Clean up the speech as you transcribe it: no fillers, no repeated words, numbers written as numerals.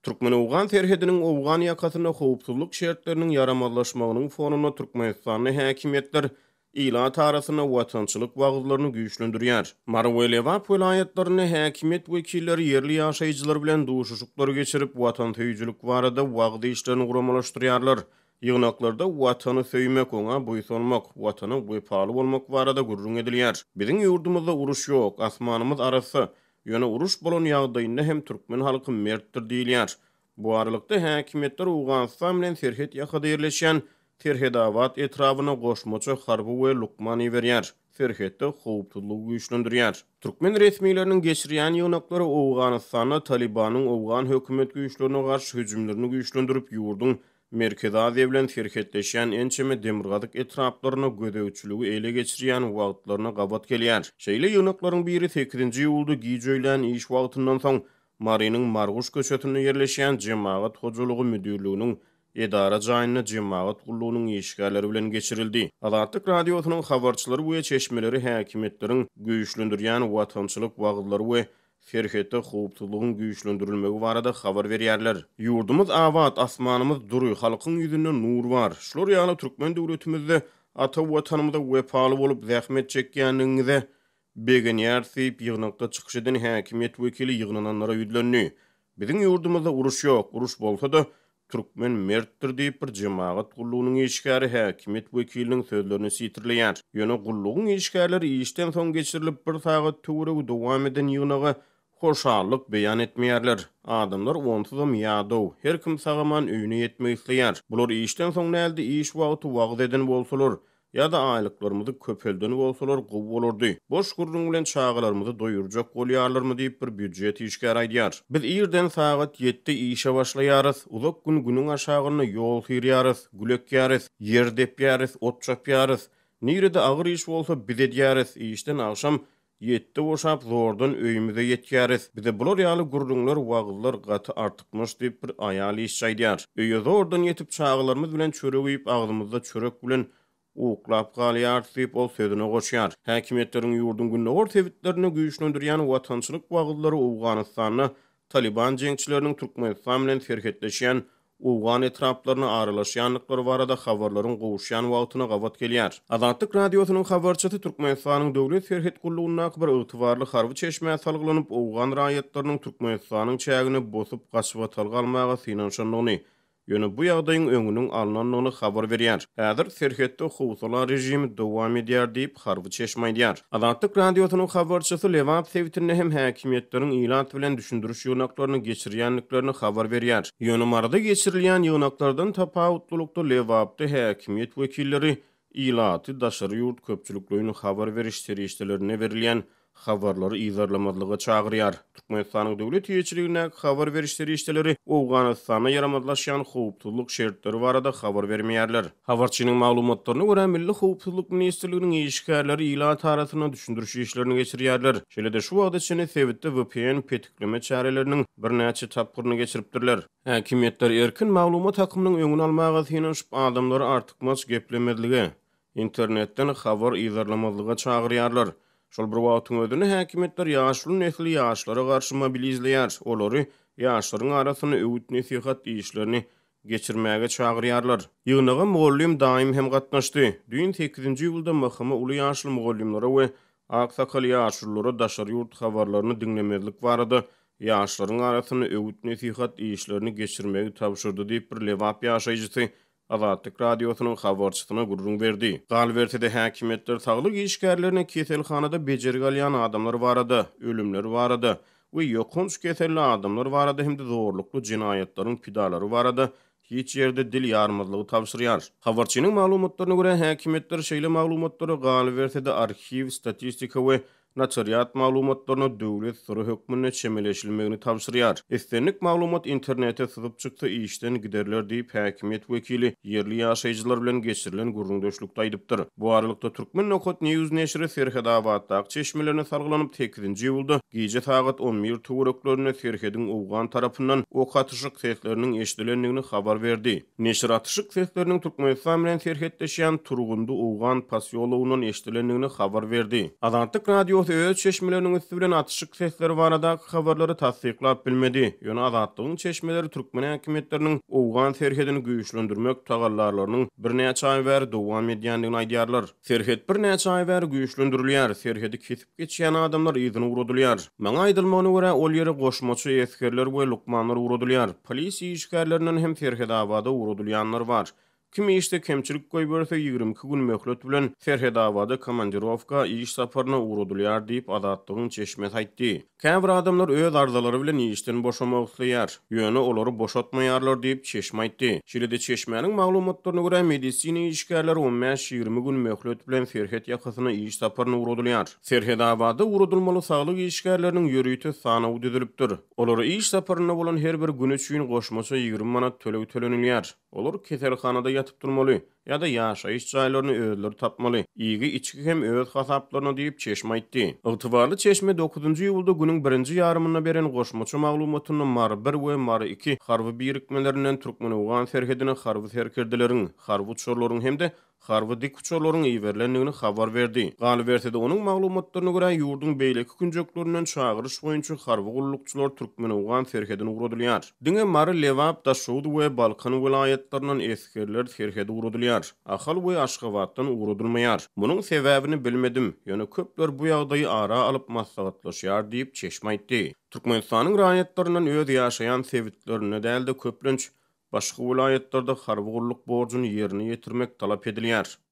Türkmen-Owgan terhediniň Owgan ýakasyna howpsuzlyk şertleriniň ýaramallaşmagynyň fonuna Türkmenistanyň häkimetler ýylat arasyna watançylyk wagtlaryny güýçlendirýär. Marwelewap vilayatlaryny häkimet wekilleri ýerli ýaşaýjylar bilen duşuşyklar geçirip watan töýjülük barada wagty işlerini guramalaşdyrýarlar. Ýygnaklarda watany söýmek, oňa buýsunmak, watana wepaly bolmak barada gurrun edilýär. Biziň ýurdumyzda uruş ýok, asmanymyz arasy ýöne uruş bolan ýagdaýynda hem türkmen halky mertdir diýilýär. Bu aralykda häkimetler Owganistan bilen serhet ýakada ýerleşýän Terhedawat etrawyna goşmaça harby we lukmany berýär. Serhetde howpsuzlygy güýçlendirýär. Türkmen resmiýetleriniň geçirýän ýygnaklary Owganistana Talibanyň Owgan hökümet güýçlerine garşy hüjümlerini güýçlendirip ýurdun Merkezi Aziýa bilen serhetleşýän ençeme demirgazyk etraplaryna gödäwçiligi ele geçirýän wagtlaryna gabat gelýär. Şeýle ýygnaklaryň biri 8-nji ýylda giýjöýlen iş wagtyndan soň Marynyň Marguş köçetine ýerleşýän Jemaat Hojalygy müdürliginiň edara jaýyna jemaat gullugynyň işgärleri bilen geçirildi. Azatlyk radiosynyň habarçylary we çeşmeleri häkimetleriň güýçlendirýän watançylyk wagtlary we serhette howpsuzlygyň güýçlendirilmegi barada habar berýärler. Ýurdumyz awat, asmanymyz duruy, halkyň ýüzünde nur bar. Şular ýaly türkmen döwletimizde ata watanymyzda wepaly bolup zähmet çekýänligiňizde begenýär diýip ýygnakda çykyş eden häkimet wekili ýygnananlara ýüzlenýär. Biziň ýurdumyzda uruş ýok, uruş bolsa-da türkmen mertdir diýip bir jemaat gullugynyň işgäri häkimet wekiliniň sözlerini sitirleýär. Ýöne gullugyň işgärleri işden soň geçirilip bir sagat töwereg dowam eden ýygnaga hoşallyk beýan etmeýärler. Adamlar onsuzam ýadow, her kim sagaman öýüne ýetmek isleýär. Bular işden soň näde iş wagty wagt eden bolsalar, ýa-da aýlyklarymyzy köpeldeni bolsalar gowy bolardy. Boş gurrun bilen çağalarymyzy doýurjak bolýarlarmy diýip bir büdjet işgär aýdýar. Biz ýerden sagat 7-de işe başlaýarys, uzak günüň aşagyna ýol hirýarys, gülekýärys, ýer depýärys, ot çapýarys. Nirede agyr iş bolsa biz edýärys, işden akşam 7-de boşap zordan öýümüze ýetýäris. Bize bular ýaly gurrunlar wagtlar gaty artykmyş diýip bir aýal iş aýdýar. Öýe zordan ýetip çağalarymyz bilen çörek ýyp agdymyzda çörek bilen uklap galýar diýip ol sözüne goşýar. Häkimetleriň ýurdun günnäwir tebitlerini güýçlendirýän watançylyk wagtlary Owganistanyň Taliban jeňçileriniň Türkmenistan bilen serhetleşýän Owgan etraplaryna aralaşýanlyklary barada habarlaryň gowuşýan wagtyna gabat gelýär. Azatlyk radiosynyň habarçysy Türkmenistanyň döwlet serhet gullugyna bir ygtybarly harby çeşme salgylanyp Owgan raýatlarynyň Türkmenistanyň çägini bosup gaçyp talgalmaga synanşanlygyny ýöne bu ýagdaýyň öňüniň alnanyny habar berýär. Häzir serhetde howpsuzlyk rejimi dowam edýär diýip harby çeşme aýdýar. Azatlyk radiosynyň habarçysy Lewap Sewitine hem häkimetleriň ýylat bilen düşündiriş ýygnaklaryny geçirýänliklerini habar berýär. Ýöne marada geçirilýän ýygnaklardan tapawutlulukda Lewapda häkimet wekilleri ýylaty daşary ýurt köpçüliklerine habar beriş serişdelerine berilýän habarlary izarlamadlyga çagyrýar. Türkmenistanyň döwlet ýetirigine habar berişleri işleri Owganistana ýaramadlaşýan howpsuzlyk şertleri barada habar bermeýärler. Habarçynyň maglumatlaryna görä Milli Howpsuzlyk Ministrliginiň işgärleri ýylat arasyna düşündiriş işlerini geçirýärler. Şeýle-de şu wagtda içinde Sewitde VPN petikleme çareleriniň birnäçe tapgyryny geçiripdirler. Häkimetler erkin maglumat hakymynyň öňüni almaga synanyşyp adamlary artykmaç geplemedligi, internetden habar izarlamadlyga çagyrýarlar. Şol bir wagtyň özüne häkimetler ýaşly nesli ýaşlara garşy mobilizleýär. Olary ýaşlaryň arasyna öwüt nesihat işlerini geçirmäge çagyrýarlar. Ýygnaga mugallim daim hem gatnaşdy. Düýün 8-nji ýylda mahkama uly ýaşly mugallimlere we aksakal ýaşlylara daşary ýurt habarlaryny dinlemezlik barada ýaşlaryň arasyna öwüt nesihat işlerini geçirmäge tapşyrdy diýip bir Lewap ýaşaýjysy Azatlyk radiosynyň habarçysyna gurrun berdi. Galbertide häkimetler saglyk işgärlerine keselhanada bejerigi alýan adamlar barada, ölümler barada we ýokunç keselli adamlar barada hem de zorlukly jinayetlaryň pidalary barada hiç ýerde dil ýarmazlygy tapşyrýar. Habarçynyň maglumatlaryna görä häkimetler şeýle maglumatlary Galbertide arxiv, statistika we naçaryat maglumatlaryny döwlet suru hökmüne çemeleşilmegini tapşyrýar. Estenlik maglumat internete syzyp çykdy, işden giderler diýip häkimet wekili ýerli ýaşaýjylar bilen geçirilen gurrundaşlykda aýdypdyr. Bu aralykda Türkmen Nokot News neşri Serhedawatdaky çeşmelerine salgylanyp 8-nji ýylda gije sagat 11 töwereklerine Serhedin Owgan tarapyndan ok atyşyk sesleriniň eşdilenligini habar berdi. Neşir atyşyk sesleriniň Türkmenistan bilen serhetleşýän Turgundy Owgan pasyologynyň eşdilenligini habar berdi. Azatlyk radio Hökümet öz çeşmelerinin üstü bilen atışık sesleri barada habarları tasdiklap bilmedi. Ýöne Azatlığın çeşmeleri Türkmen häkimetleriniň Owgan serhedini güýçlendirmek tagallarlarynyň birnäçe ay bäri dowam edýändigini aýdýarlar. Serhed birnäçe ay bäri güýçlendirilýär, serhedi kesip geçýän adamlar ýzyny uradylýar. Maňa aýdylmagyna görä ol ýere goşmaçy eskerler we lukmanlar uradylýar. Polis işgärlerinden hem Serhedabada uradylýanlar bar. Kimi işte kemçilik goý berse 22 gün möhlet bilen Serhedabada komandirovka iş saparyna uradylýar diýip Azatlygyň çeşmesi aýtdy. Käbir adamlar öz arzalary bilen işden boşamak isleýär. Ýöne olary boşatmaýarlar diýip çeşme aýtdy. Şeýle çeşmenin maglumatlaryna görä medisina işgärleri 15-20 gün möhlet bilen Serhed ýakasyna iş saparyna uradylýar. Serhedabada uradylmaly saglyk işgärleriniň ýörüýti sanawy düzülipdir. Olary iş saparyna bolan her bir gün üçin goşmaça 20 manat tölenilýär. Olar keselhanada yatıp durmaly ýa-da ýaşaýyş jaýlaryny özleri tapmaly. Ýygy içki hem öz hasaplaryna diýip çeşme aýtdy. Ygtybarly çeşme 9-njy ýylda günüň 1-nji ýarymyna beren goşmaça maglumatyny mar 1 we mar 2 harby birikmelerinden Türkmen Owgan serhedine harby serkerdeleriň, harby uçurlaryň hemde harby dik uçurlaryň iýerlendigini habar berdi. Galy bersede onuň maglumatlaryna görä ýurdun beýleki günjöklerinden çagyryş boýunça harby gullukçylar Türkmen Owgan serhedine uradylýar. Diňe Mary Lewap da Şuwd we Balkan vilayetleriniň eskerler serhede uradylýar. Ahal we Aşgabatdan uradylmaýar. Munyň sebäbini bilmedim. Ýöne köpler bu ýagdaýy ara alyp maslahatlaşýar diýip çeşme aýtdy. Türkmenistanyň raýatlарyndan öz ýaşaýan sebitlerine däl-de köplenç başga vilayetlerde harby gulluk borjyny ýerine ýetirmek talap edilýär.